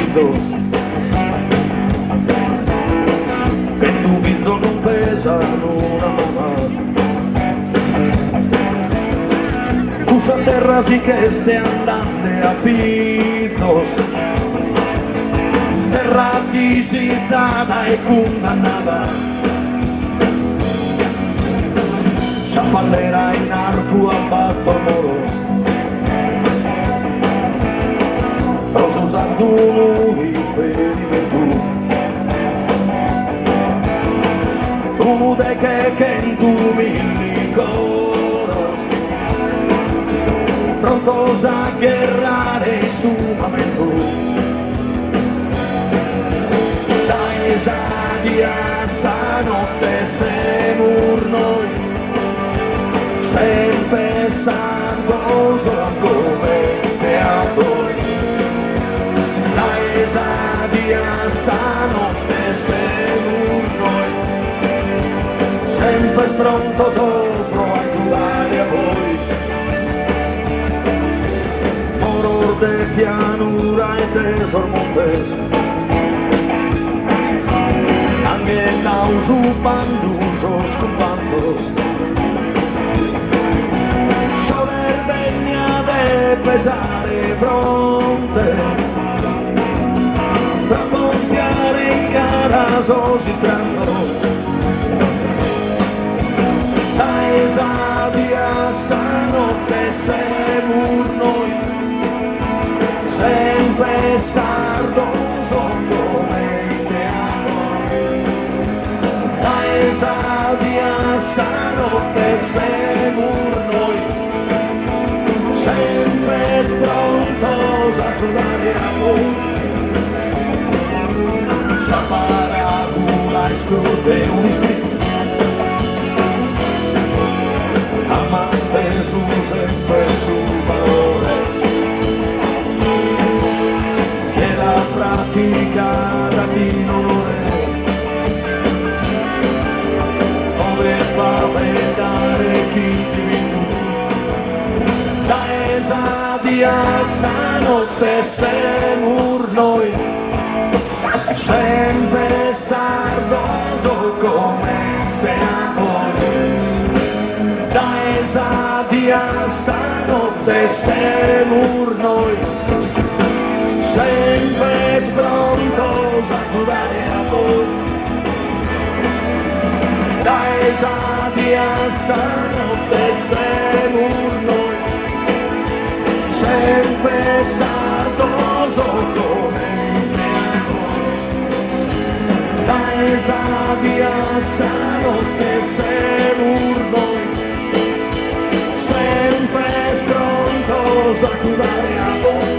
vizos, che tu vizzo non pesa una mano. Questa terra sì che stai andando a pizzos, terra disizzata e condannata. Ciappallera in arto a batto amoroso, però usando un riferimento, uno dei che tu mi coros, prontos a guerrare su momento. Dai esadi a sta notte semur noi, sempre santos come te a voi. Dai esadi a sta notte semur noi, sempre prontos sopra a aiutare a voi. Moror de pianura e de sormontes, anche nausu pandusos companzos, soler vegna de pesare fronte, per pompiare in cara sosi stranzos. Dai esadi a sta notte semur noi, sempre sardoso come te amo. Dai esadi a sta notte semur noi, sempre prontos a sudare a voi. Sapara una esclude un iscritti, amante su sempre su valore, che la pratica da chi non è, dove fa vedere chi di tu. Da esadi a sta notte semur noi, sempre sardoso come te amore. Da esadi a sta notte semur noi, sempre prontos a furare a voi. Da esadi a sta notte semur noi, sempre sardoso come te amo. Da esadi a sta notte semur noi, sempre prontos a furare a voi.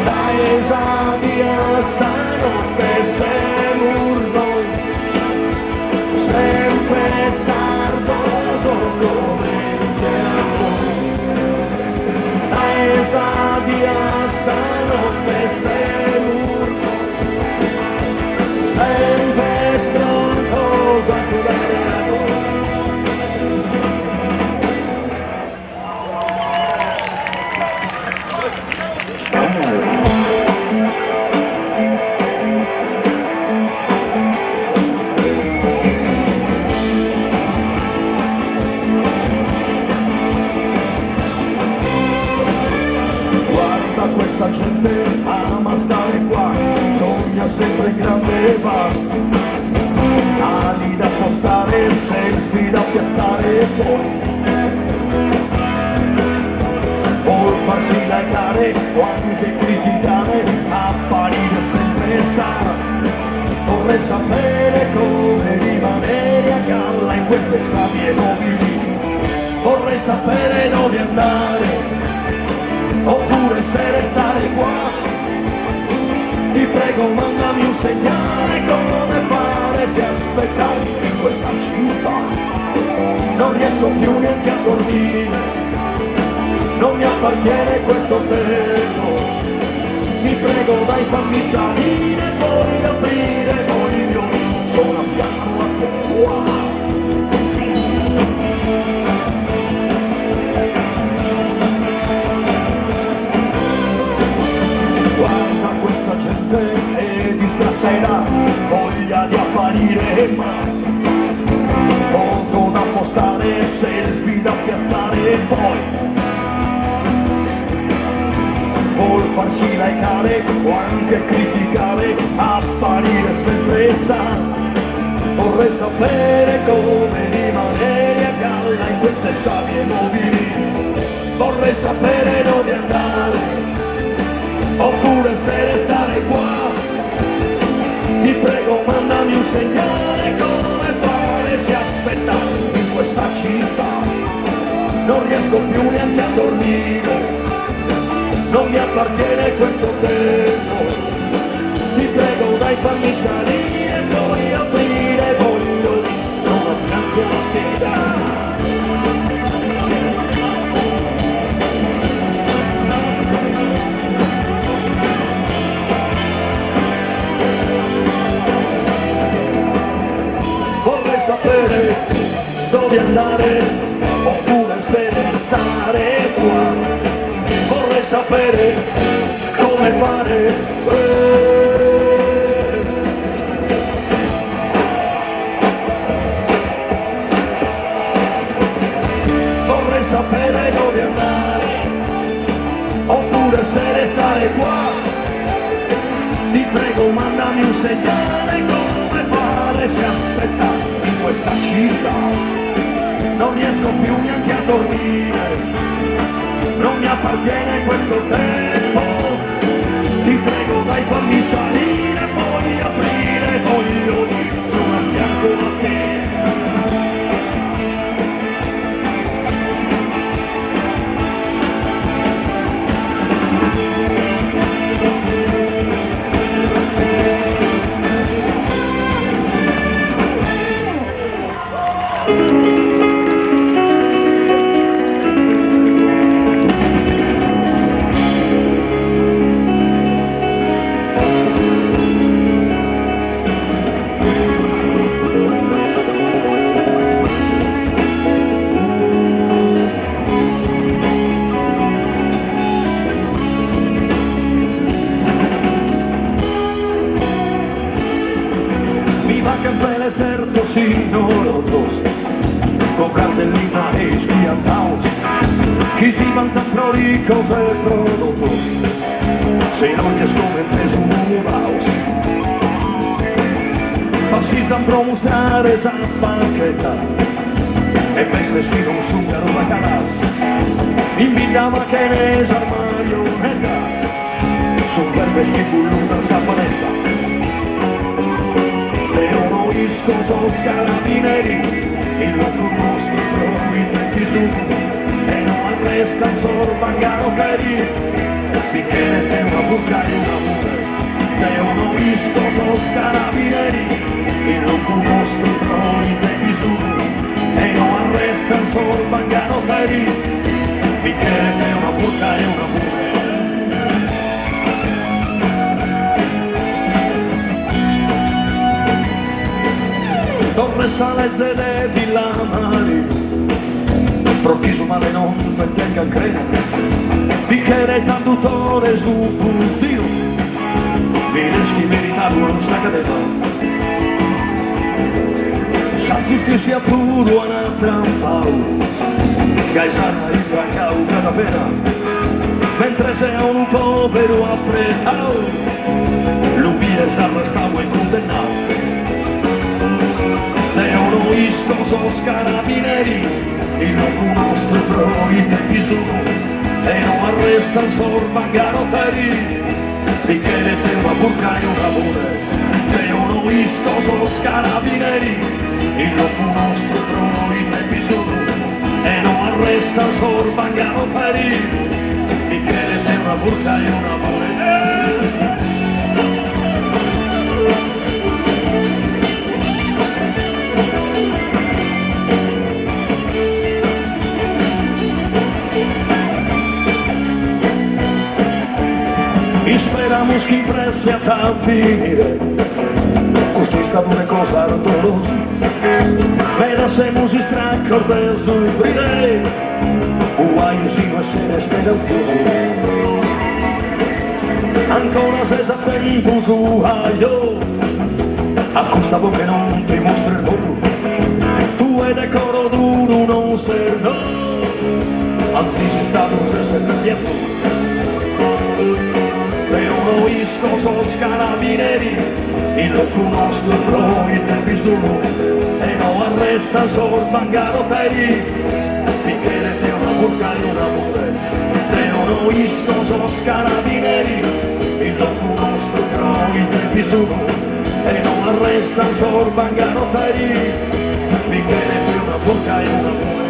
Da esadi a sta notte semur noi, sempre sardoso come te amo. Da esadi a sta notte semur noi, sempre prontos a furare a voi. Questa gente ama stare qua, sogna sempre in grande bar, ali da postare, selfie da piazzare e poi vuol farsi likeare o anche criticare, apparire sempre sana. Vorrei sapere come rimanere a galla in queste sabbie nobili, vorrei sapere dove andare oppure se restare qua. Ti prego mandami un segnale, come fare se aspettare in questa città. Non riesco più neanche a dormire, non mi appartiene questo tempo. Mi prego dai fammi salire, voglio aprire, voglio sono a fianco a te. Wow. Guarda questa gente è distratta e ha voglia di apparire, ma foto da postare, selfie da piazzare, e poi vuol farsi likeare o anche criticare, apparire sempre sa. Vorrei sapere come rimanere a galla in queste sabbie mobili. Vorrei sapere dove andare, oppure se restare qua. Ti prego, mandami un segnale, come fare se aspetta in questa città. Non riesco più neanche a dormire, non mi appartiene questo tempo. Ti prego, dai, fammi salire, poi aprire, voglio lì, sono a fianco a te, dai. Vorrei sapere dove andare, oppure se restare qua. Vorrei sapere come fare. Vorrei sapere dove andare, oppure se restare qua. Ti prego, mandami un segnale, come fare se aspetta in questa città. Non riesco più neanche a dormire, non mi appartiene questo tempo. Ti prego, dai, fammi salire, poi aprire, voglio dire, sono a fianco a te. Deserto sinuosos, con cartellina e spiantaos, chi si vanta proricos e productos, se non riesco mentre un baus. Fascistan pro mostrare esa banqueta, e mestre scrivo un zúcaro da calas, invitava que en esa marioneta, son verbes que puluzan esa paleta. Los carabinieri, il loro nostro in tempi su, e non arresta sorvangano cari, finché te una buca e una mure. Te ho visto los carabinieri, il loro nostro in tempi su, e non arresta sorvangano cari, finché te una buca e una mure. Torres Sales de Villa Marino, Prochiso male non fette cancrena, Vichere tandutore su Punzino, Vineschi meritato un sacadeva, Sazzusti sia puro a trampau, Gaisana e francau cada pena, mentre sei un povero appretau, l'ubire s'arrestavo e condennato. Isco sos carabinieri, il loro nostro i tempi sono, e non arrestan sorvangano tari, finché te una burca e un amore. Te uno isco sos carabinieri, il loro nostro i tempi sono, e non arrestan sorvangano tari, finché te una burca e un amore. Esperamos que imprese hasta finire, questo è stato una cosa dolorosa, meracemos estracor de sufrire, o aisino essere speranzoso. ancora sei attento su io a questa bocca non ti mostri il modo, tu hai decoro duro non serve, anzi ci stato se sempre piazzo, però noi sono carabinieri, il nostro noi tempi sono e non arresta solo bangaroteri, di che te una bocca e un amore, però noi sono carabinieri, il nostro noi tempi sono e non arresta solo bangaroteri, di che te una bocca e un amore.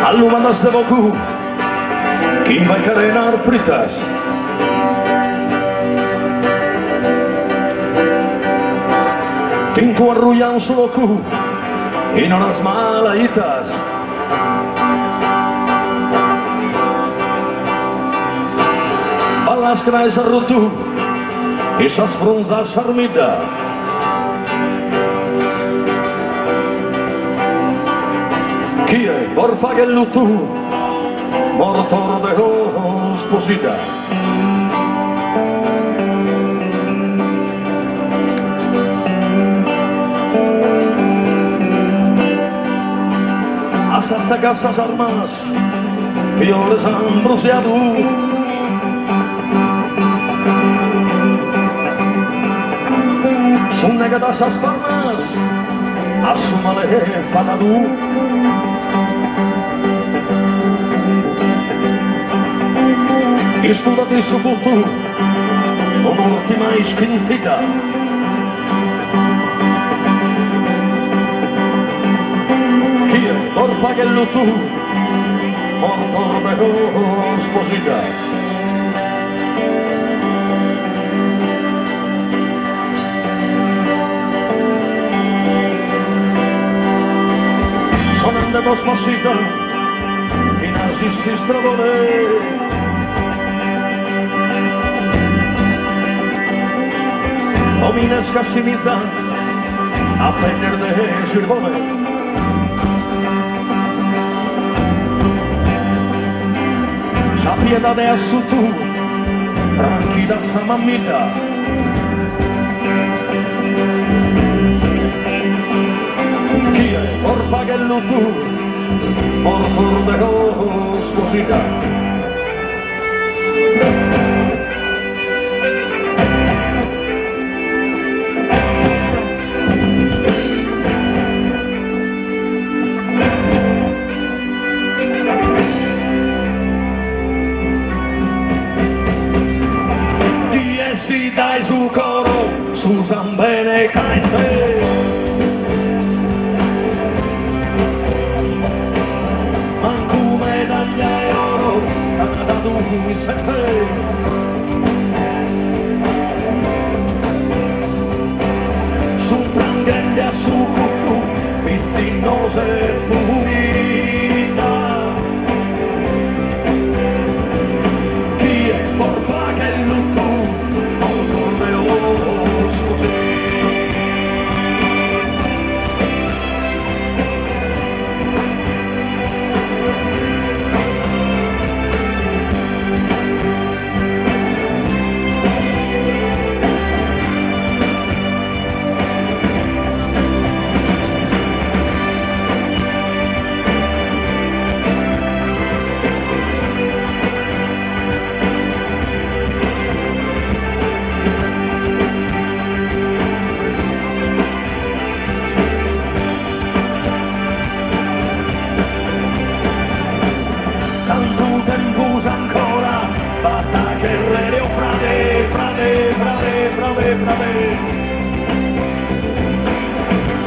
Allumadas de Boku, quem vai carenar fritas? Tinto arrullan su Boku e non as malaitas. Balas krais arrutu e sas fronzas armida. Chi è porfa che tu mortoro de sposita asas de casas armas fiores ambrosiado son negadas as palmas assumale fanadu. Estudate su tutto, un'ultima iscritta. Chi è orfa che tu, morto de sposita. Sono andato smassita, fino a si stradone. Homines casimizan a peñer de Girbone. Sa piedad de asutu, tranquila sa mamita. Chi è orfa che tu, morto de sposita. Si dai su coro, Susan bene cante. Manco medaglia e oro, da lui sette. Su prangende a su cucù, vicino se spumina. Chi è porfa che lutto?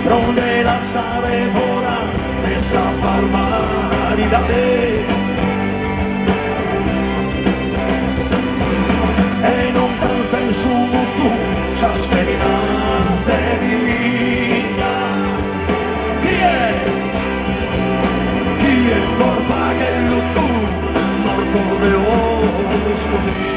donde la sabe volar de esa barbaridad. E non canta in su tu, esas feridas de vida. ¿Quién porfa que tu morto de ojos così?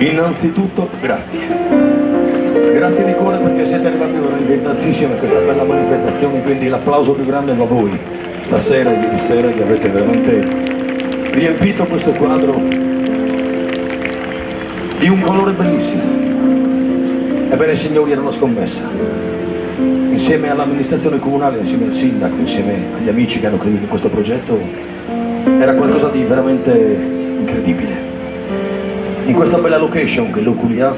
Innanzitutto grazie di cuore perché siete arrivati veramente in tantissimi a questa bella manifestazione, quindi l'applauso più grande va a voi stasera, ieri sera, che avete veramente riempito questo quadro di un colore bellissimo. Ebbene signori, era una scommessa, insieme all'amministrazione comunale, insieme al sindaco, insieme agli amici che hanno creduto in questo progetto, era qualcosa di veramente incredibile. In questa bella location che l'Oculi ha,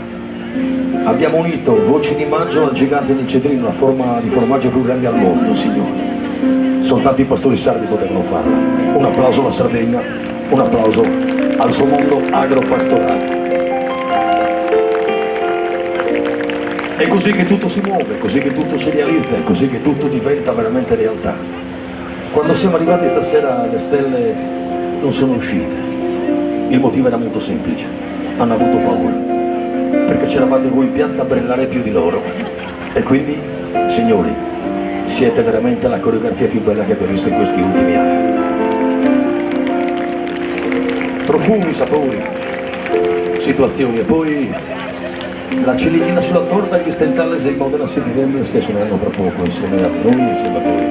abbiamo unito Voci di Maggio al gigante del cetrino, la forma di formaggio più grande al mondo, signori. Soltanto i pastori sardi potevano farla. Un applauso alla Sardegna, un applauso al suo mondo agropastorale. È così che tutto si muove, è così che tutto si realizza, è così che tutto diventa veramente realtà. Quando siamo arrivati stasera le stelle non sono uscite. Il motivo era molto semplice. Hanno avuto paura, perché c'eravate voi in piazza a brillare più di loro. E quindi, signori, siete veramente la coreografia più bella che abbiamo visto in questi ultimi anni. Profumi, sapori, situazioni e poi la ciliegina sulla torta, gli stentales e i Modena City Ramblers che suoneranno fra poco insieme a noi e insieme a voi.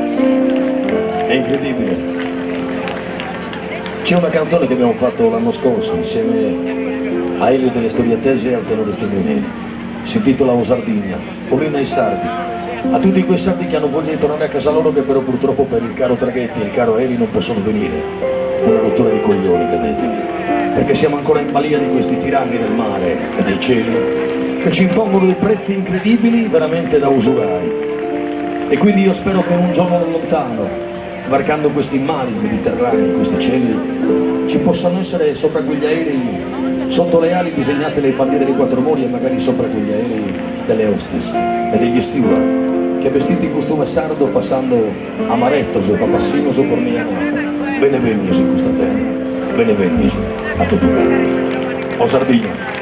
È incredibile. C'è una canzone che abbiamo fatto l'anno scorso insieme a Elio delle Storiatese e al tenore Stignonelli. Si intitola O Sardigna, un inno ai sardi, a tutti quei sardi che hanno voglia di tornare a casa loro, che però purtroppo per il caro traghetti e il caro aerei non possono venire. Una rottura di coglioni, credetevi, perché siamo ancora in balia di questi tiranni del mare e dei cieli che ci impongono dei prezzi incredibili veramente da usurai. E quindi io spero che in un giorno non lontano, varcando questi mari mediterranei, questi cieli, ci possano essere sopra quegli aerei, sotto le ali disegnate le bandiere dei quattro mori, e magari sopra quegli aerei delle hostess e degli steward che vestiti in costume sardo, passando amarettos e papassinos o borniana, benevenios in questa terra, benevenios a tutto canto. O Sardegna.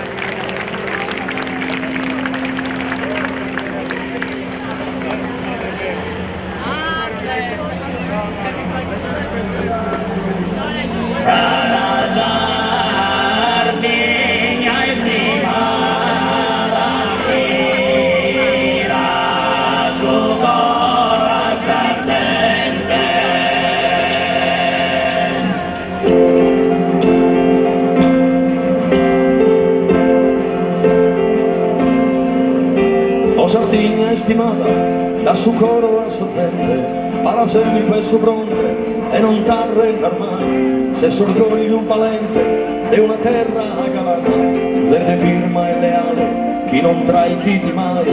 Sardegna estimata, da su coro a gente, para sempre su fronte e non t'arrendar mai, se s'orgoglio valente di una terra galana, serde firma e leale, chi non trai chi ti mai.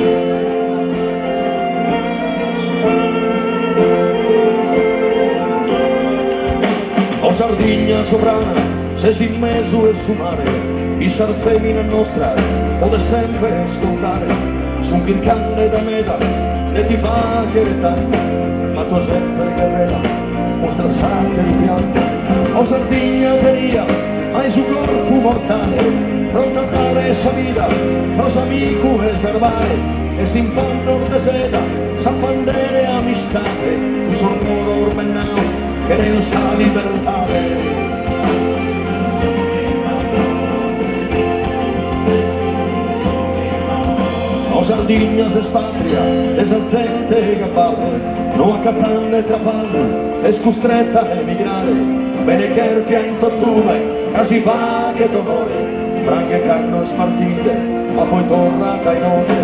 O Sardegna sovrana, se si in mezzo e su mare, i sarfemina nostra può sempre ascoltare su un canne da meta e ti fa che retanno ma tu sempre guerrera mostra sante il fianco o Sardigna veia ma su corpo mortale pronta a dare sa vita cosa amico reservare e sti impanno de seda sa pandere amistate un sormoro ormennao che ne sa libertare. Sardigna si spatria, esa gente che parla, non a Catania e Trafalgar, è costretta a emigrare, bene che fia in tottume, che si fa che t'onore, franche canno e spartite, ma poi tornata in notte,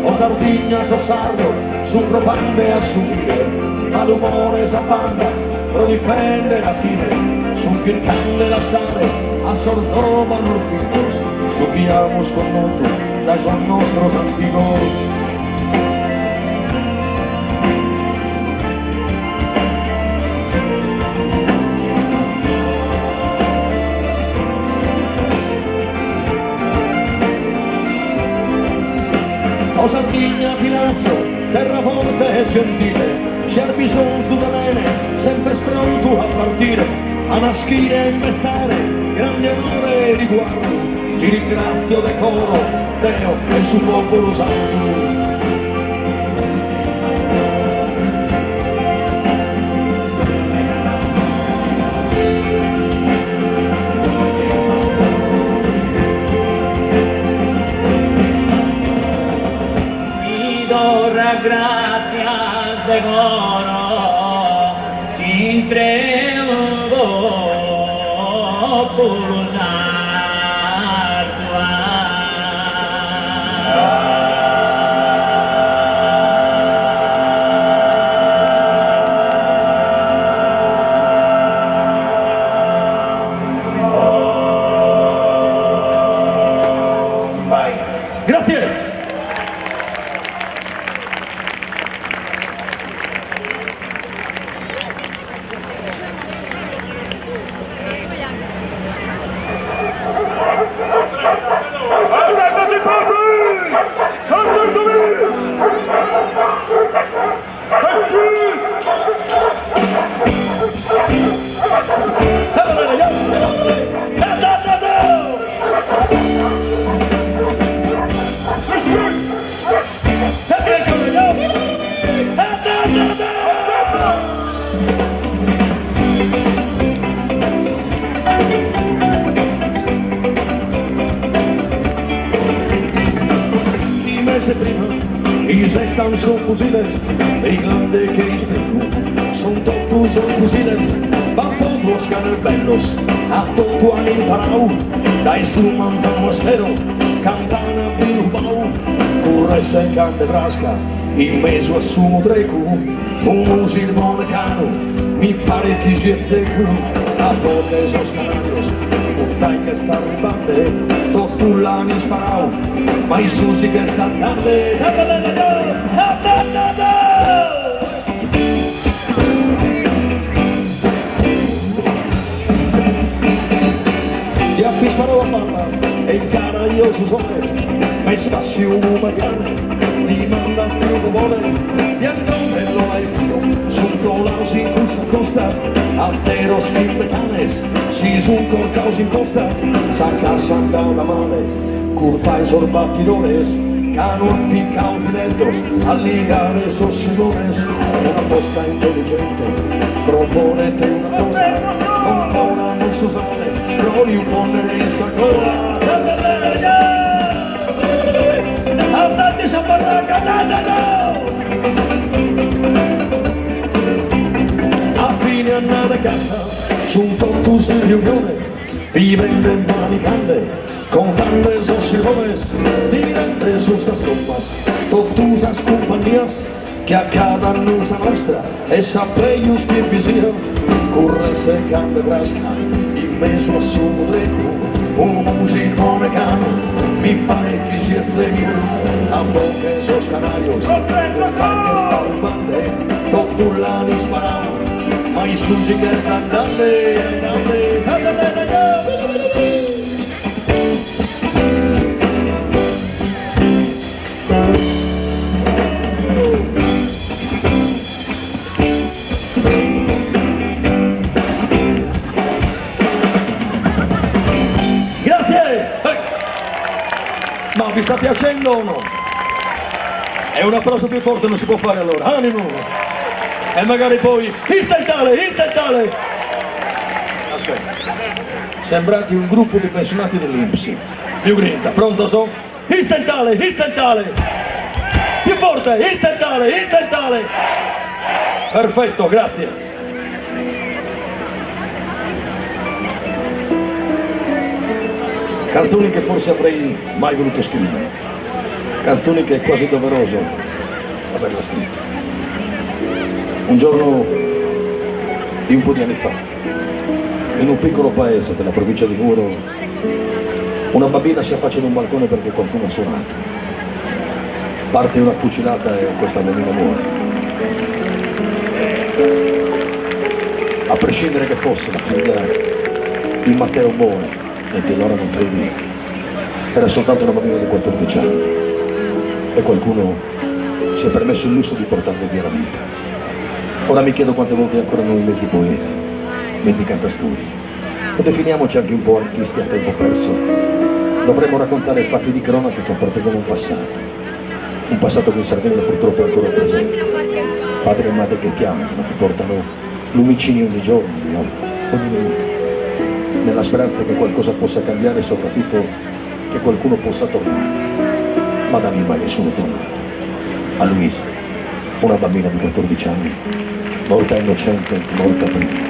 o Sardigna sa sardo, su profande a subire, ma l'umore s'appanna, pro difendere a tine, su chi canne la sale, a sorzomano l'ufficio, su chi amo sconnoto, dai son nostros antigos. O Sardigna Pilasso, terra forte e gentile, c'è bisogno su da bene, sempre pronto a partire, a naschire e investare, grande onore e riguardo, ti ringrazio decoro, Deo e il suo popolo santo. Gracias de coro sin trevo pulsar. Grazie. Prima, y sentan sus fusiles, y grande que explico, son todos los fusiles, van todos canelbellos, a todo han imparado, dai su manzano acero, cantan a Bilbao, corre seca de Brasca, in mezzo a su dreco, un musulmane cano, mi pare che si secu, a todos esos canarios, contai che sta arrivando, tutto l'hanno sparato, ma i susi che stanno andando, e a pispano la palla, e in cara io su sole, ma spazio umane, di mandazione vuole, e ancora lo hai filo, sul colao si incursa costa, altero schimbe canes, si su un corcaus imposta, sa casa andata male, curtai sorbatidores, cano piccao filentos, a ligare esos silones, una posta intelligente, proponete una cosa, con fauna non sale, proprio ponere in sacola, andate a barraca, a fine andare a casa, giunto tu si riunione, vivendo in manicande, contando esos silbones, dividendo sus sumas, todas las compañías que acaban nuestra nuestra, esa pellos que visían, corre seca de Brasca, in mezzo a su dreco, un musulmane cano, mi pare che si seguido, a boca esos canarios, que está en bande, todo l'hanno sparato, ma i susi che stanno andando, sta piacendo o no? E un applauso più forte non si può fare allora, animo! E magari poi, istantale! Aspetta, sembrate un gruppo di pensionati dell'INPS. Più grinta, pronto so? Istantale! Più forte, istantale! Perfetto, grazie. Canzoni che forse avrei mai voluto scrivere, canzoni che è quasi doveroso averle scritte. Un giorno di un po' di anni fa, in un piccolo paese della provincia di Nuoro, una bambina si affaccia ad un balcone perché qualcuno ha suonato. Parte una fucilata e questa bambina muore. A prescindere che fosse la figlia di Matteo Boe e di Laura Manfredi, era soltanto una bambina di 14 anni e qualcuno si è permesso il lusso di portarle via la vita. Ora mi chiedo quante volte ancora noi mezzi poeti, mezzi cantastorie, o definiamoci anche un po' artisti a tempo perso, dovremmo raccontare fatti di cronaca che appartengono a un passato che in Sardegna purtroppo è ancora presente. Padri e madri che piangono, che portano lumicini ogni giorno, ogni minuto, nella speranza che qualcosa possa cambiare e soprattutto che qualcuno possa tornare. Ma da lì mai nessuno è tornato. A Luisa, una bambina di 14 anni, morta innocente, morta per niente.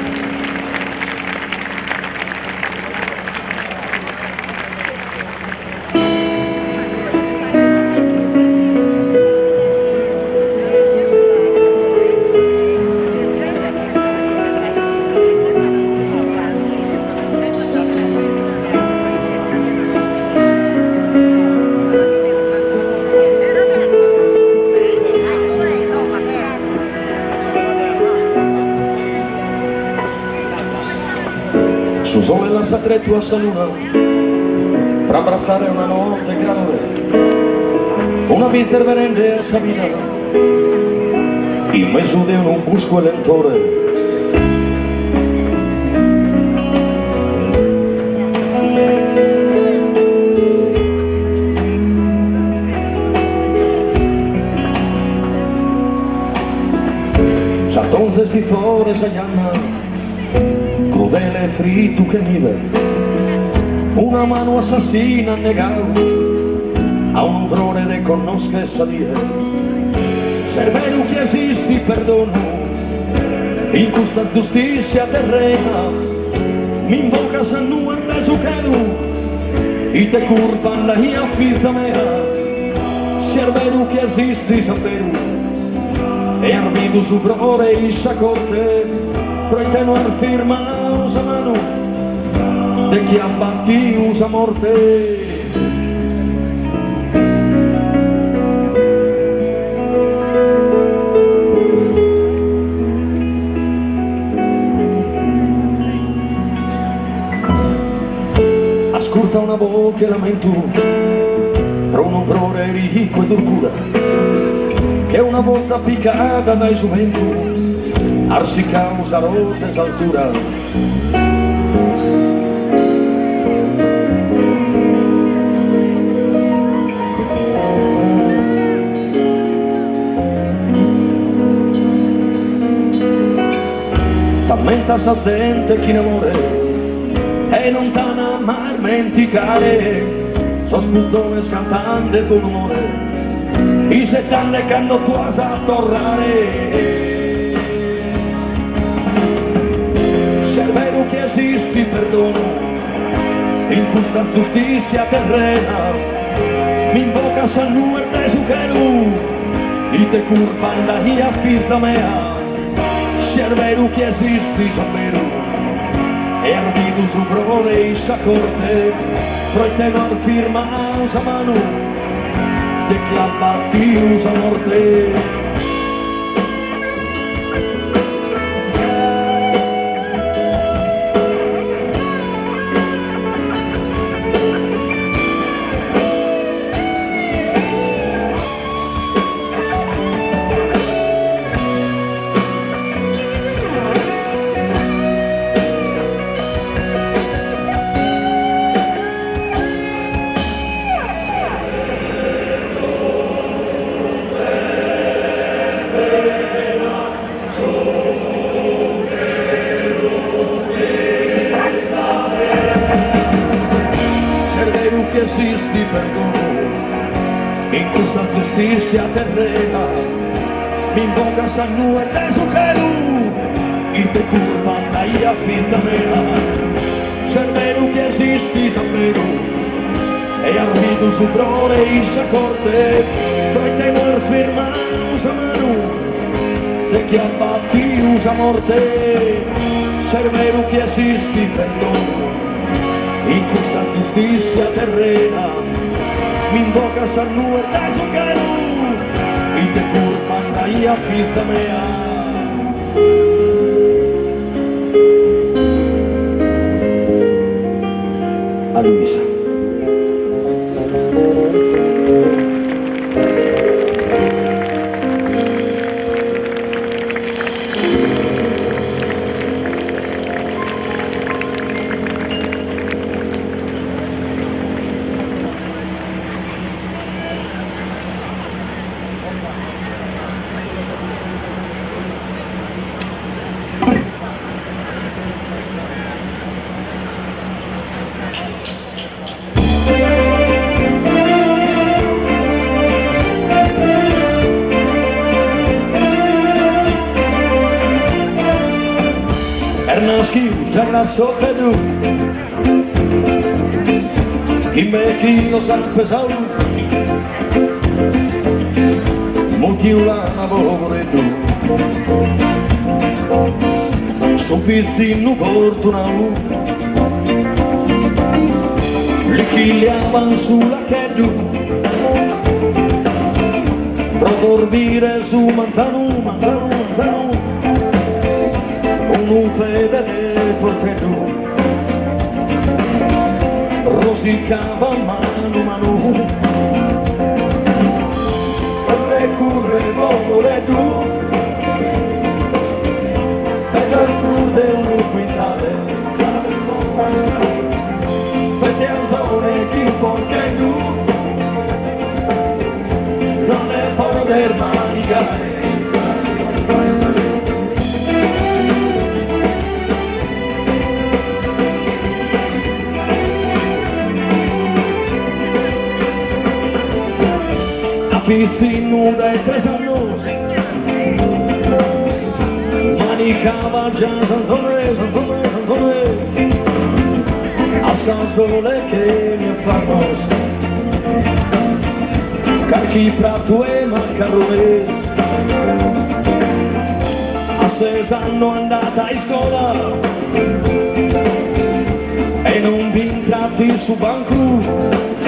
Su sole la satretu a saluna per abbracciare una notte granore, una vista venende a Sabina in mezzo di un busco elentore. Entonces sti fuori Sayana, crudele e fritto che mi vede, una mano assassina negata a un uvrone che conosca e sa dire. Se è vero che esisti perdono in questa giustizia terrena, mi invoca se non andai su canu e te curpan la mia fizza mea. Se è vero che esisti sapere e arbitu su frore e sa corte, proite non firma usa mano de chi abbatti usa morte. Ascolta una voce lamento tra un uvrore ricco e d'orcura, che una voce piccata dai giumento arsi causa rose esaltura. T'ammenta sa gente chi in amore e non t'ana mai dimenticare, so spuzzone scantando e buon umore i 70 che hanno tuato a tornare. Se è vero che esisti perdono in questa giustizia terrena, mi invoca San Luerde su che lui e te curpan la mia fizza mea. Se è vero che esisti sapere e arbitu su frone e sa corte, proite non firma usa mano de chi abbatti usa morte. che esisti, perdono, in questa giustizia terrena, mi invoca Sannu e Tesukelu, e te curva andai a Fizamea, Sermenu che esisti, Sermenu, e arrivo su frore in sa corte, traiteno il firma, usa manu, de che abbatti usa morte, Sermenu che esisti, perdono, in questa giustizia terrena, mi invoca Sannu e Tesukelu, e te curva andai a Fizamea. A Luisa. Ernaschi, già sopra tu, chi me chi lo sa pesare, molti una lavoro tu, son pizzino fortunato, li chigliavan sulla chedu, per dormire su manzano, manzano, manzano, un pedere perché tu rosicava mano mano le curre vole tu e già crude un quintale per te alzone chi perché tu non le poter manicare. Piscinu de 3 años, manicaba ya zanzone, zanzone, zanzone, a Sansole che mi affannos, carchi prato e macarrones, a 6 anni andata in scuola, e non vi intratti su banco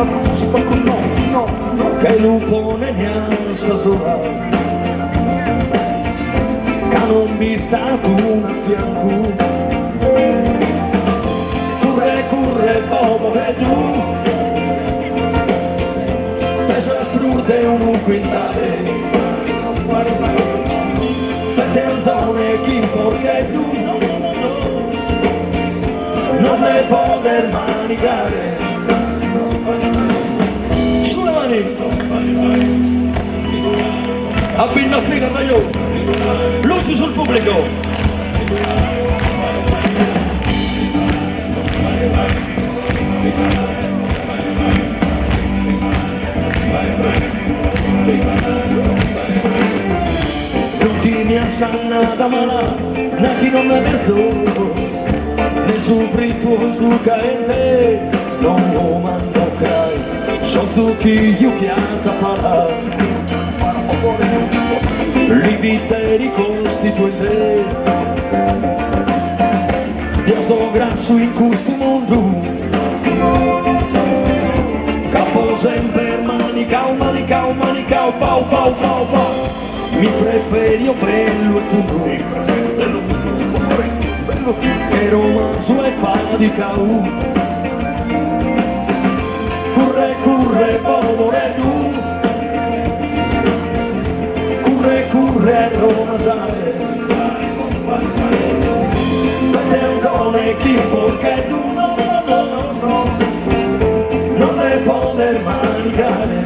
no, no, no, che lupo ne neanche sola, che non vi stato un a fianco, curre, curre, bobo e tu, pesa sprurde un quintale, per te alzone chi perché tu, no, no, no, non le poter manicare. Sulle mani abbina fine io luci sul pubblico non ti ne assannata mala na chi non me visto ne soffri tuo su caente non lo mando crai so su chi io chiata parla li vite ricostituite Dio so grasso in questo mondo capo sempre manicao, manicao, manicao, bau, bau, bau, bau mi preferio bello e tu bello che romanzo e faticao curre, curre, povore tu curre, curre, romasare per zone chi perché tu no, no, no, no non le poter manicare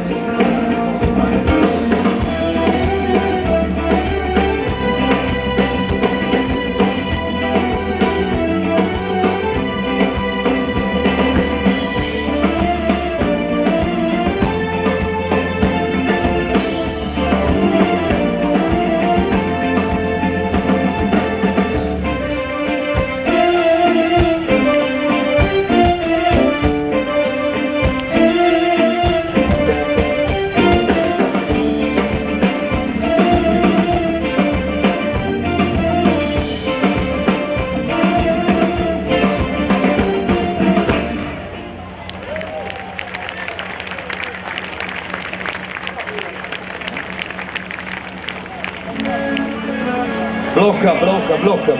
Blocca.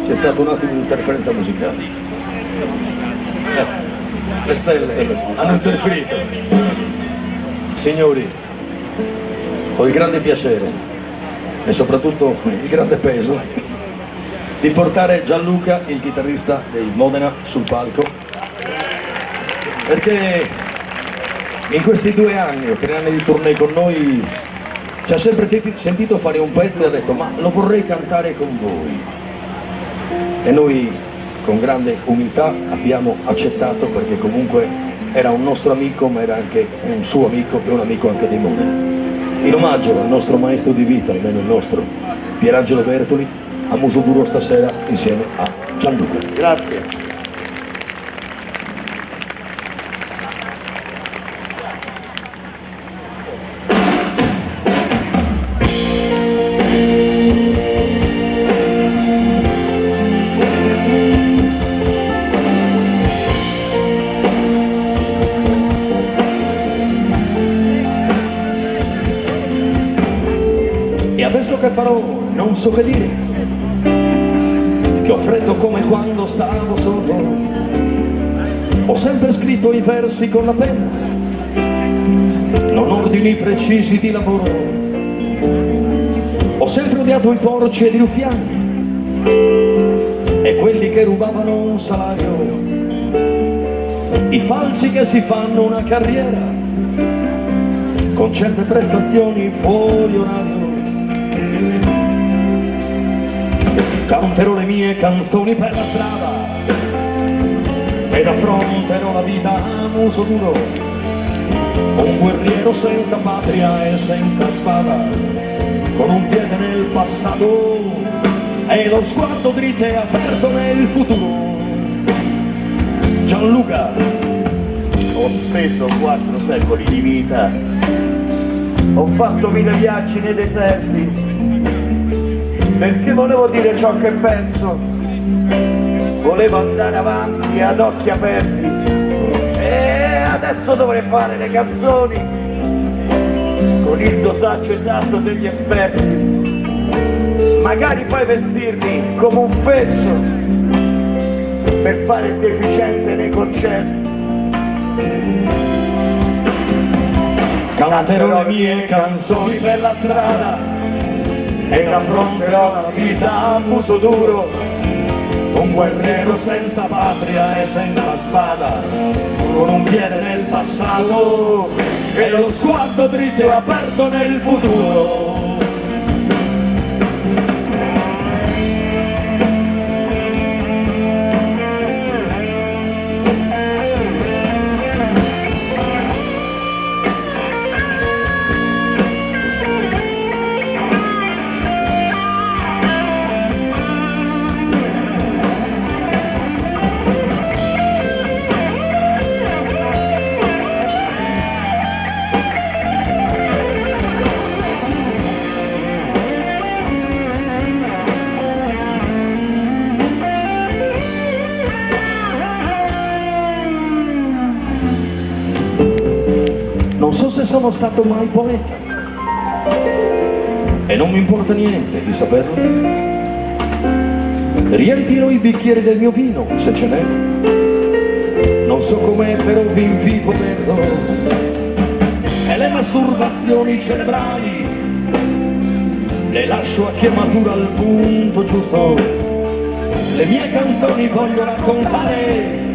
C'è stato un attimo di interferenza musicale. Le stelle hanno interferito. Signori, ho il grande piacere e soprattutto il grande peso di portare Gianluca, il chitarrista dei Modena, sul palco, perché in questi 2 anni o 3 anni di tournée con noi ci ha sempre sentito fare un pezzo e ha detto: ma lo vorrei cantare con voi. E noi con grande umiltà abbiamo accettato, perché comunque era un nostro amico, ma era anche un suo amico e un amico anche di Modena. In omaggio al nostro maestro di vita, almeno il nostro, Pierangelo Bertoli, a muso duro stasera insieme a Gianluca. Grazie. E adesso che farò non so che dire, che ho freddo come quando stavo solo. Ho sempre scritto i versi con la penna, non ordini precisi di lavoro. Ho sempre odiato i porci ed i ruffiani e quelli che rubavano un salario, i falsi che si fanno una carriera con certe prestazioni fuori orario. Canterò le mie canzoni per la strada ed affronterò la vita a muso duro, un guerriero senza patria e senza spada, con un piede nel passato e lo sguardo dritto e aperto nel futuro. Gianluca. Ho speso 4 secoli di vita, ho fatto 1000 viaggi nei deserti, perché volevo dire ciò che penso, volevo andare avanti ad occhi aperti, e adesso dovrei fare le canzoni con il dosaggio esatto degli esperti, magari poi vestirmi come un fesso per fare il deficiente nei concerti. Canterò le mie canzoni per la strada ed affronterò la vita a muso duro, un guerriero senza patria e senza spada, con un piede nel passato e lo sguardo dritto e aperto nel futuro. Non so se sono stato mai poeta e non mi importa niente di saperlo. Riempirò i bicchieri del mio vino, se ce n'è. Non so com'è, però vi invito a berlo. E le masturbazioni cerebrali le lascio a chiamatura al punto giusto. Le mie canzoni voglio raccontare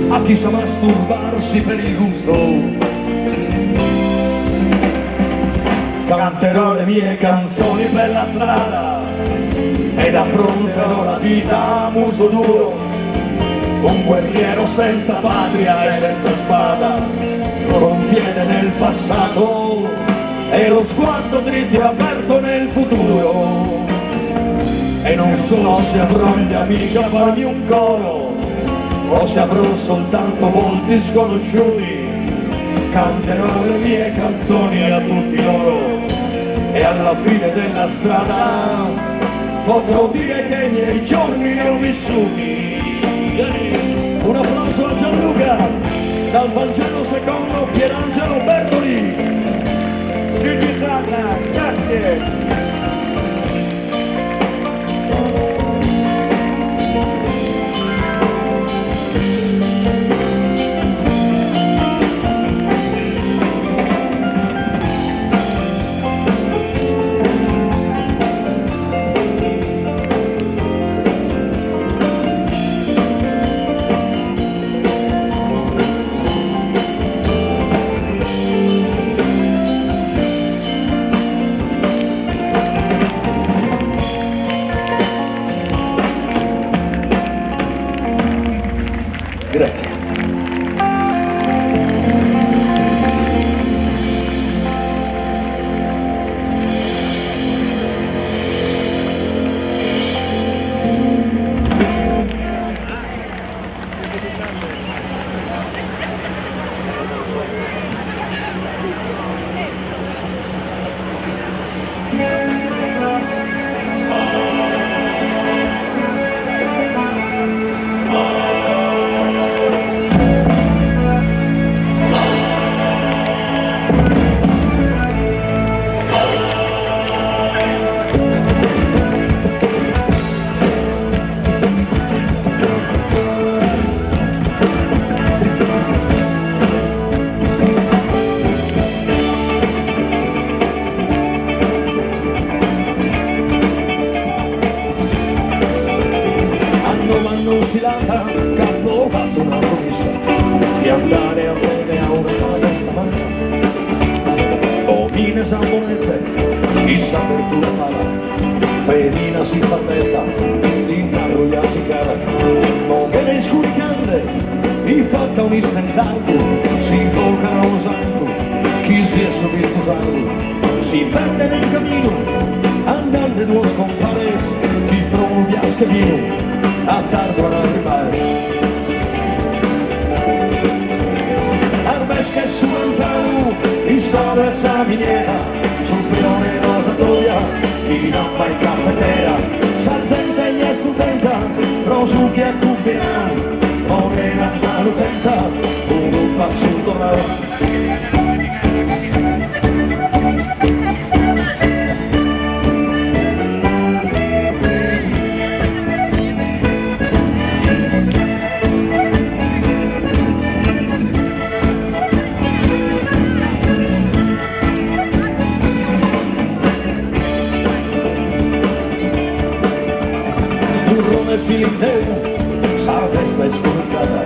a chi sa masturbarsi per il gusto. Canterò le mie canzoni per la strada ed affronterò la vita a muso duro, un guerriero senza patria e senza spada, con un piede nel passato e lo sguardo dritto e aperto nel futuro. E non so se avrò gli amici a farmi un coro o se avrò soltanto volti sconosciuti. Canterò le mie canzoni a tutti loro e alla fine della strada potrò dire che i miei giorni ne ho vissuti. Un applauso a Gianluca dal Vangelo secondo Pierangelo Bertoli. Gigi Sanna, grazie. Grazie. Non si lata, capo ho fatto una promessa di andare a bere a una testa manca. Domine Zambonette, chissà per tu la pala, Fedina si fa netta, piscina arroia si cara. Non ve ne scuricande, i fatta un istantardo, si invocano lo santo, chi si è subito santo, si perde nel cammino, andando due scompares, chi provi a scavino. A tardo a arrivare Arbes che su Manzano il sole sa miniera sul prione rosatoria chi non va in caffettera sa gente gli è scontenta rosu che accubina morena manutenta un passo tornare. Sa testa escorzada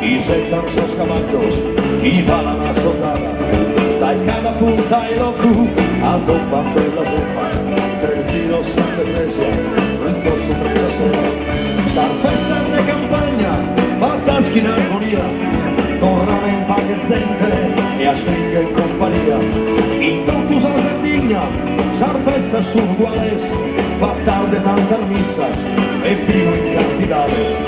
y setan sos caballos y van a soldada dai cada punta y locu adopan ver las cepas tres tiros son de iglesia resto su trasera sa festa de campagna fantaschi in armonia tornano in paghezente e a stringa in compagnia in tontus a Sardigna sa festa su uguales fatal de tantas misas e vino in cantidade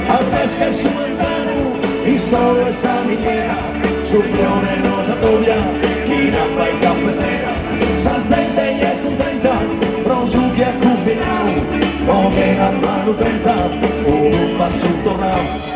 Arbes che su Manzano il sole sa miniera su Frione rosatoria chi non va in caffettera sa gente gli è scontenta rosu che accubinau o che la manutenta un passo tornau.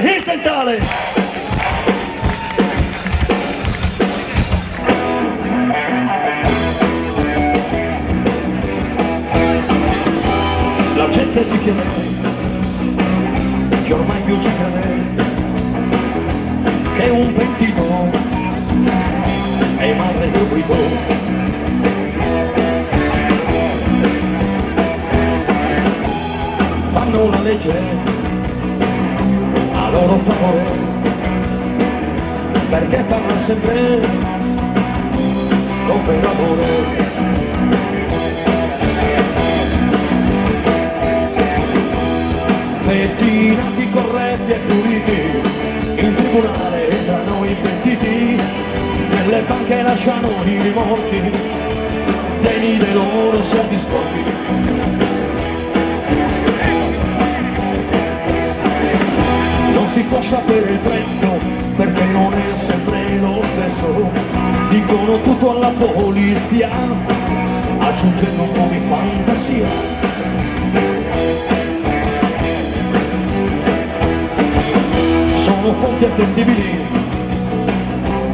Istantale! La gente si chiede che ormai più ci crede che un pentito è mal retribuito. Fanno la legge a loro favore perché parla sempre con l'amore. Pettinati corretti e puliti in tribunale entrano i pentiti nelle banche lasciano i rimorchi pieni dei loro soldi sporchi. Non si può sapere il prezzo perché non è sempre lo stesso, dicono tutto alla polizia aggiungendo un po' di fantasia. Sono fonti attendibili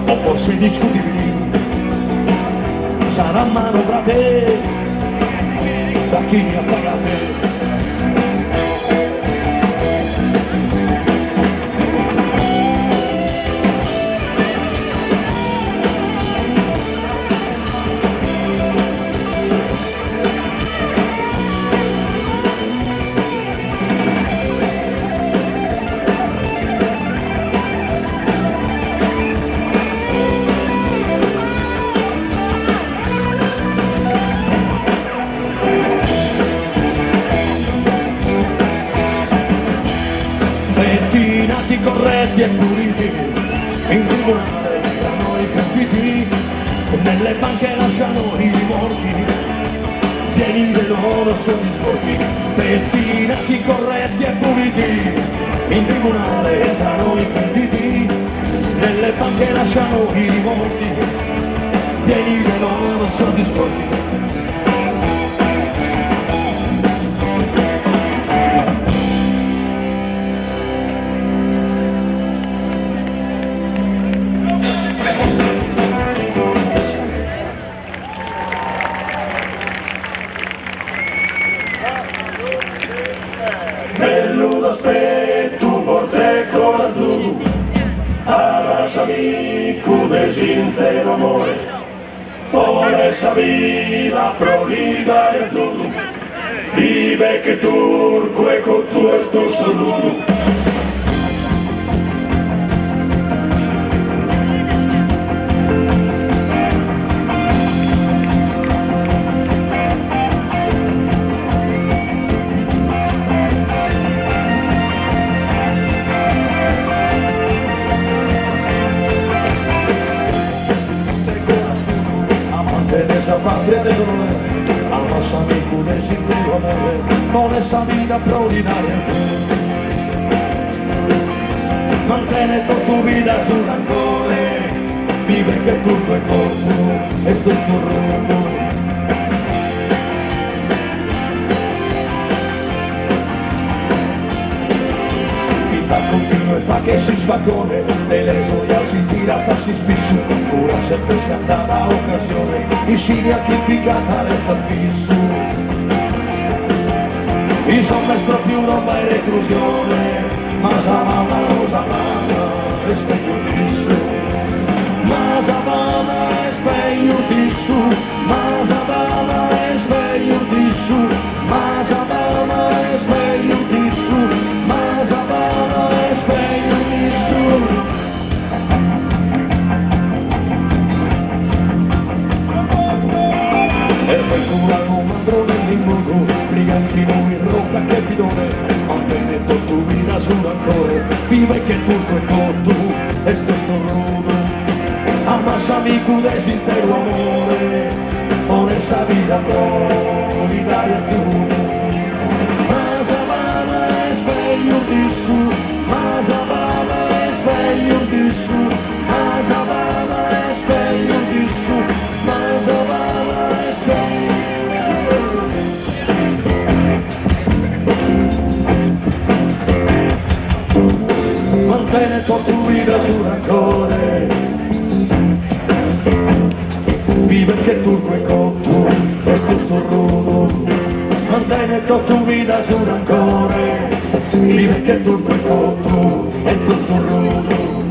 o forse discutibili, saranno manovrate da chi li ha pagate. corretti e puliti, in tribunale tra noi pentiti, nelle banche lasciano i rimorchi, pieni dei loro sogni sporchi, pettinati corretti e puliti, in tribunale tra noi pentiti, nelle banche lasciano i rimorchi, pieni dei loro sogni sporchi. Bello aspetto forte corazon, abbracciami con sincero amore, por esa vida prolida y azul, vive que turco e con tu estos duro. De esa patria de dolor, amas a mi cu de sincero amor, por esa vida prolida y azul. Mantene toda tu vida su rancore, vive que turco è corto, esto es tu rumbo. Continuo e fa che si sbattone, e le gioia si tira si spisso, pura sempre scandata occasione, insidia chificata resta fisso. Insomma è proprio roba e reclusione, ma Savana, è spegno disso, ma Savana è spegno disso, ma Savana è spegno disso, ma Savana è spegno disso, ma Savana è spegno disso. E per curare un mandrone nell'immondo, brigantino in rocca che bidone, mantene tu vida su rancore, vive che turco è cotto, e sto rudo. Amas amico de sincero amore, por esa vida prolida y azul. Ma Savana è spegno disso, ma Savana è spegno disso, ma Savana è spegno disso, ma Savana è spegno disso. Mantene tu vida su rancore, vive che turco è cotto, questo sto rudo. Mantene tu vida su rancore, vive che turco è cotto, questo sto rudo.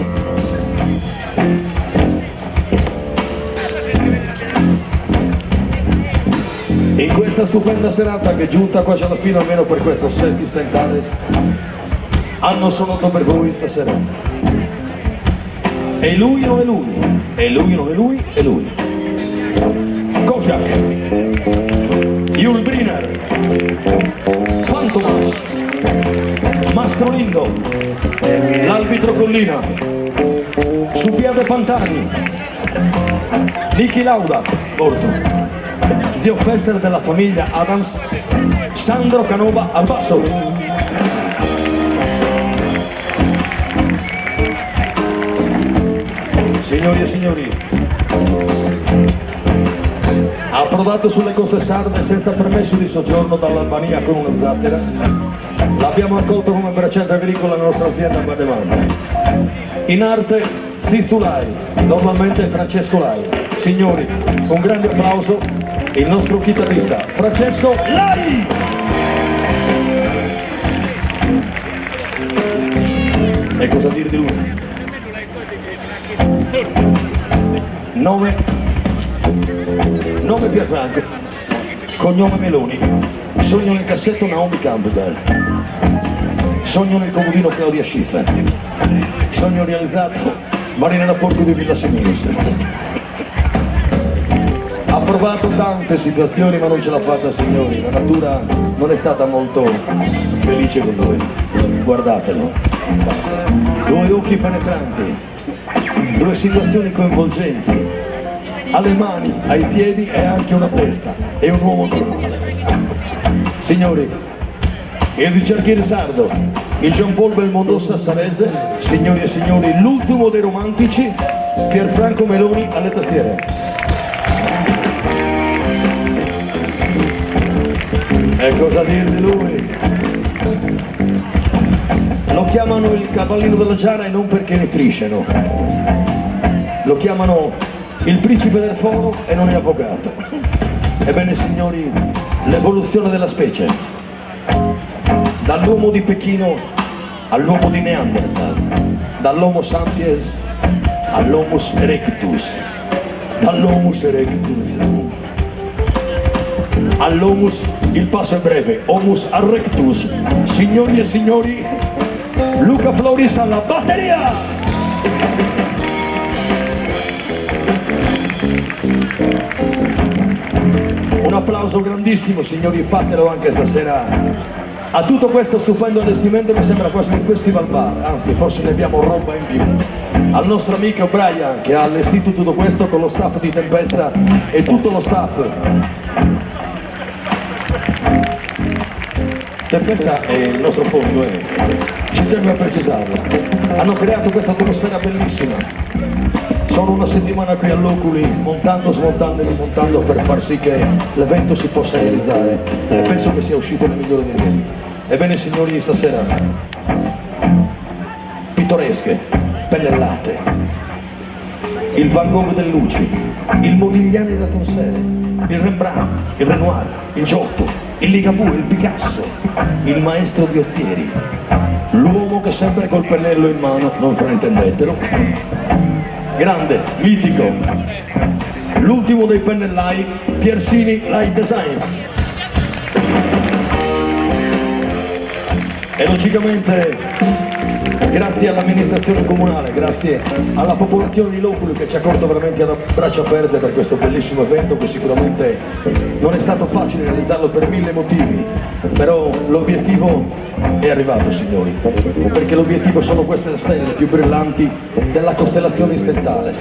In questa stupenda serata che è giunta quasi alla fine, almeno per questo Senti Stentales, hanno suonato per voi stasera. E lui non è lui, e lui non è lui, è lui. Kojak, Julbriner, Fantomas, Mastro Lindo, l'arbitro Collina, Subiade Pantani, Niki Lauda, morto, zio Fester della famiglia Adams, Sandro Canova al basso. Signori e signori, approdato sulle coste sarde senza permesso di soggiorno dall'Albania con una zattera, l'abbiamo accolto come bracciante agricolo alla nostra azienda a Bademana. In arte Zizulai, normalmente Francesco Lai. Signori, un grande applauso, il nostro chitarrista Francesco Lai! E cosa dire di lui? Nome Piazanco, cognome Meloni, sogno nel cassetto Naomi Campbell, sogno nel comodino Claudia Schiffer, sogno realizzato Marina Porco di Villa Semius. Ha provato tante situazioni ma non ce l'ha fatta, signori, la natura non è stata molto felice con noi, guardatelo. due occhi penetranti, due situazioni coinvolgenti, alle mani, ai piedi e anche una testa, è un uomo normale. Signori, il ricerchiere sardo, il Jean Paul Belmondo Sassarese, signori e signori, l'ultimo dei romantici, Pierfranco Meloni alle tastiere. E cosa dir di lui? Lo chiamano il cavallino della Giara e non perché ne trisce, lo chiamano il principe del foro e non è avvocato. Ebbene signori, l'evoluzione della specie, dall'uomo di Pechino all'uomo di Neanderthal, dall'Homo sapiens all'Homus erectus, dall'Homus erectus all'Homus, il passo è breve, Homus erectus. Signori e signori, Luca Floris alla batteria! Un applauso grandissimo, signori, fatelo anche stasera a tutto questo stupendo allestimento. Mi sembra quasi un festival bar, anzi forse ne abbiamo roba in più. Al nostro amico Brian che ha allestito tutto questo con lo staff di Tempesta e tutto lo staff. Tempesta è il nostro fondo, ci tengo a precisarlo. Hanno creato questa atmosfera bellissima. Sono una settimana qui all'Oculi, montando, smontando e rimontando per far sì che l'evento si possa realizzare e penso che sia uscito nel migliore dei modi. Ebbene signori, stasera pittoresche, pennellate, il Van Gogh del Luci, il Modigliani d'atmosfere, il Rembrandt, il Renoir, il Giotto, il Ligabue, il Picasso, il maestro di Ozieri, l'uomo che sempre col pennello in mano, non fraintendetelo, grande, mitico, l'ultimo dei pennellai, Piersini Light Design. E logicamente grazie all'amministrazione comunale, grazie alla popolazione di Loculi che ci ha accolto veramente a braccia aperte per questo bellissimo evento che sicuramente non è stato facile realizzarlo per mille motivi, però l'obiettivo è arrivato, signori, perché l'obiettivo sono queste stelle più brillanti della costellazione stentale.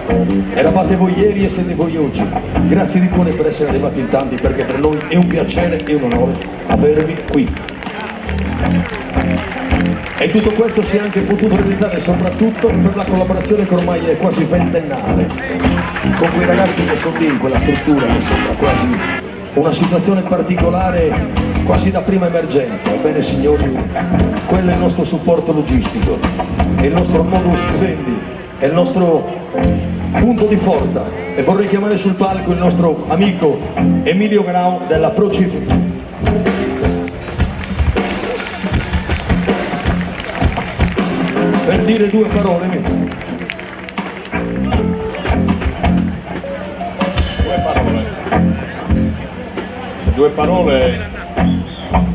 Eravate voi ieri e siete voi oggi. Grazie di cuore per essere arrivati in tanti, perché per noi è un piacere e un onore avervi qui. E tutto questo si è anche potuto realizzare soprattutto per la collaborazione che ormai è quasi ventennale con quei ragazzi che sono lì in quella struttura che sembra quasi una situazione particolare, quasi da prima emergenza. Ebbene signori, quello è il nostro supporto logistico, è il nostro modus vivendi, è il nostro punto di forza. E vorrei chiamare sul palco il nostro amico Emilio Grau della Procif. Per dire due parole. Due parole.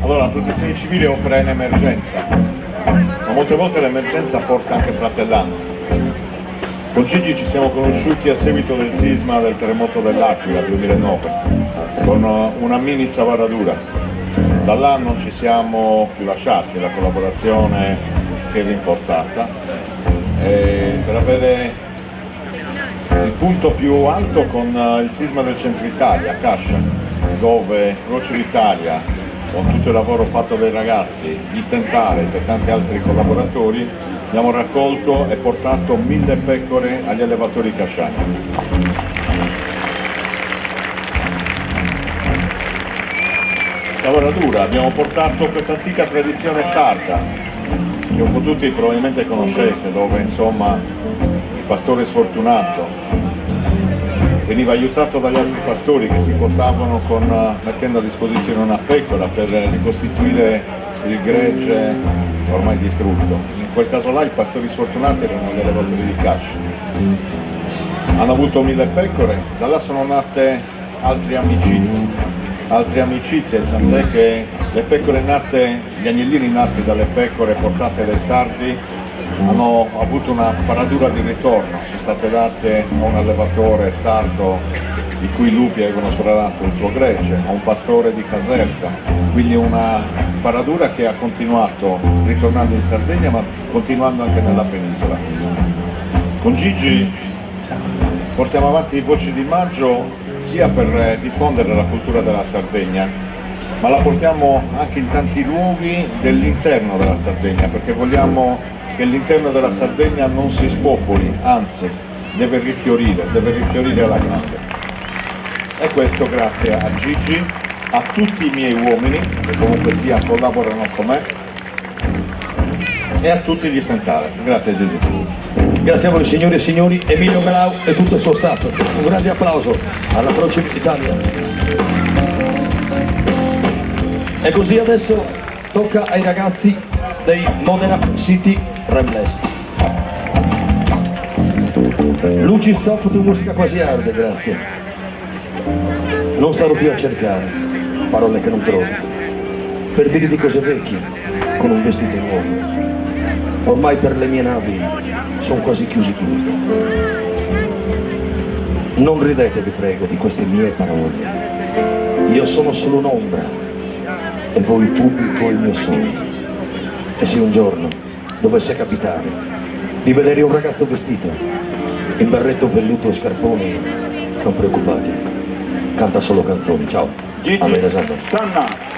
Allora, la protezione civile opera in emergenza, ma molte volte l'emergenza porta anche fratellanza. Con Gigi ci siamo conosciuti a seguito del sisma del terremoto dell'Aquila 2009, con una mini savaradura. Da là non ci siamo più lasciati, la collaborazione si è rinforzata per avere il punto più alto con il sisma del centro Italia, Cascia, dove Croce d'Italia, con tutto il lavoro fatto dai ragazzi, gli Stentares e tanti altri collaboratori, abbiamo raccolto e portato 1000 pecore agli allevatori casciani. Savaradura, abbiamo portato questa antica tradizione sarda, che un po' tutti probabilmente conoscete, dove insomma il pastore sfortunato veniva aiutato dagli altri pastori che si portavano mettendo a disposizione una pecora per ricostituire il gregge ormai distrutto. In quel caso là i pastori sfortunati erano gli allevatori di Cascia. Hanno avuto 1000 pecore, da là sono nate altre amicizie, tant'è che le pecore nate, gli agnellini nati dalle pecore portate dai sardi hanno avuto una paratura di ritorno, sono state date a un allevatore sardo di cui i lupi avevano sbranato il suo gregge, a un pastore di Caserta, quindi una paradura che ha continuato ritornando in Sardegna ma continuando anche nella penisola. Con Gigi portiamo avanti Voci di Maggio sia per diffondere la cultura della Sardegna, ma la portiamo anche in tanti luoghi dell'interno della Sardegna, perché vogliamo che l'interno della Sardegna non si spopoli, anzi deve rifiorire alla grande. E questo grazie a Gigi, a tutti i miei uomini che comunque sia collaborano con me e a tutti gli Stentales. Grazie Gigi. Grazie a voi signori e signori, Emilio Melau e tutto il suo staff. Un grande applauso alla Croce Italia. E così adesso tocca ai ragazzi dei Modena City Ramblers. Luci soft, musica quasi hard, grazie. Non starò più a cercare parole che non trovo, per dirvi cose vecchie con un vestito nuovo. Ormai per le mie navi sono quasi chiusi tutti. Non ridete, vi prego, di queste mie parole. Io sono solo un'ombra e voi pubblico il mio sogno. E se un giorno dovesse capitare di vedere un ragazzo vestito in berretto velluto e scarponi, non preoccupatevi, canta solo canzoni. Ciao. Gigi A me, esatto. Sanna.